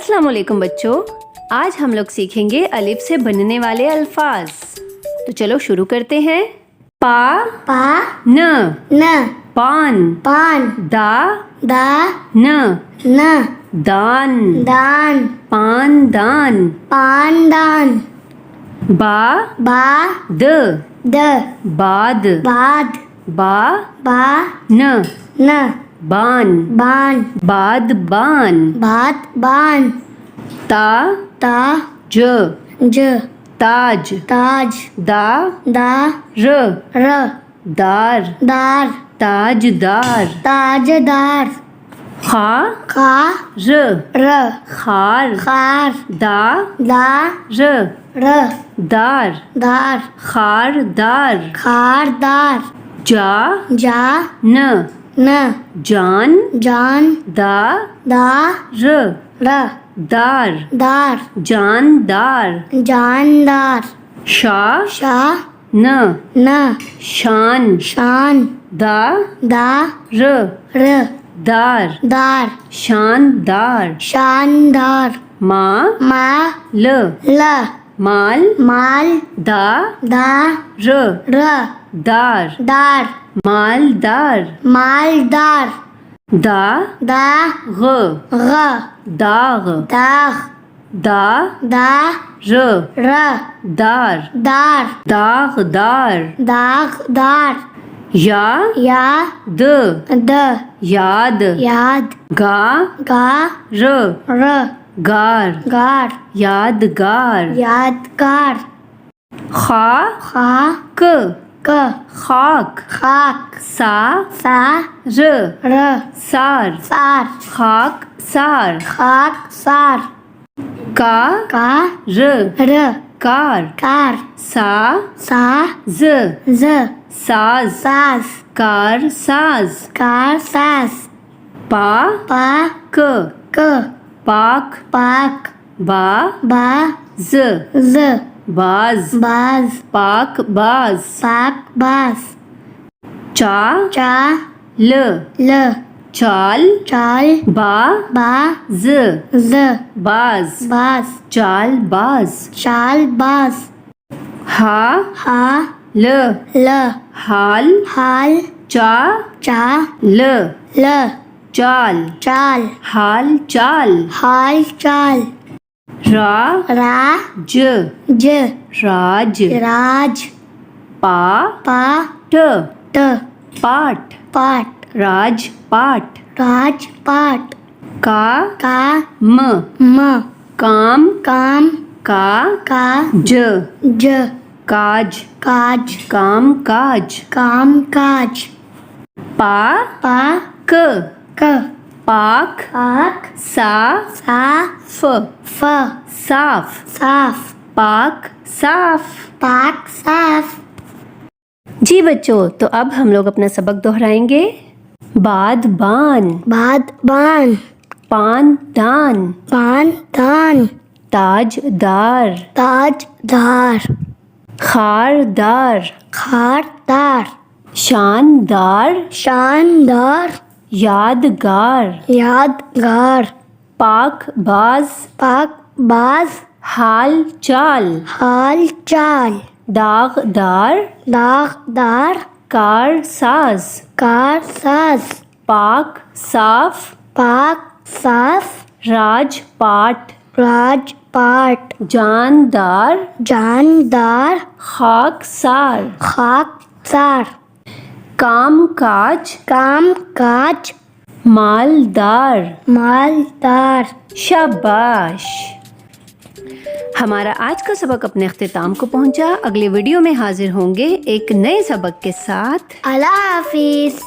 अस्सलाम वालेकुम बच्चों, आज हम लोग सीखेंगे अलिफ से बनने वाले अल्फाज। तो चलो शुरू करते हैं। पा पा न न पान पान दा दा न न दान दान पान दान पान दान बा बा द द बाद बाद बा बा न न बान बान बाद बान बात बान ता ता ज ज ताज ताज दा दा र र दार दार ताजदार ताजदार खा खा र र खार खार दा दा र र दार दार खारदार खारदार जा जा न न जान जान दा दा र र दार दार जानदार जानदार शा शा न न शान शान दा दा र र दार दार शानदार शानदार मा मा ल ल माल माल दा दा र र दार दार मालदार मालदार दा दा ग ग दाग दाग दा दा र र दार दार दागदार दागदार या या द द याद याद गा गा र र गार गार यादगार यादगार खा खा क क खाक खाक सा सा र र सार सार खाक सार खाक सार का का र र कार कार सा सा ज ज साज साज कार साज कार साज पा पा क क पाक पाक बा बा ज ज बाज बाज पाक बाज पाक बाज चा चा ल ल चाल चाल बा बा ज ज बाज बाज चाल बाज चाल बाज हा हा ल ल हाल हाल चा चा ल ल चाल चाल हाल चाल हाल चाल रा रा ज ज राज राज पा पा ट ट पाट पाट राज पाट राज पाट का का म म काम काम का का ज ज काज काज काम काज काम काज पा पा क क पाक पाक सा सा फ फ साफ साफ पाक साफ। पाक साफ। जी बच्चों, तो अब हम लोग अपना सबक दोहराएंगे। बाद बान बाद बान पान दान पान दान ताजदार ताजदार खारदार खारदार शानदार शानदार यादगार यादगार पाक बाज पाक बाज हाल चाल हाल चाल दागदार दागदार कार साज कार साज पाक साफ पाक साफ राजपाट राजपाट जानदार जानदार खाकसार खाकसार काम काज काम काज मालदार मालदार। शाबाश। हमारा आज का सबक अपने अख्तिताम को पहुंचा। अगले वीडियो में हाजिर होंगे एक नए सबक के साथ। अल्लाह हाफिज।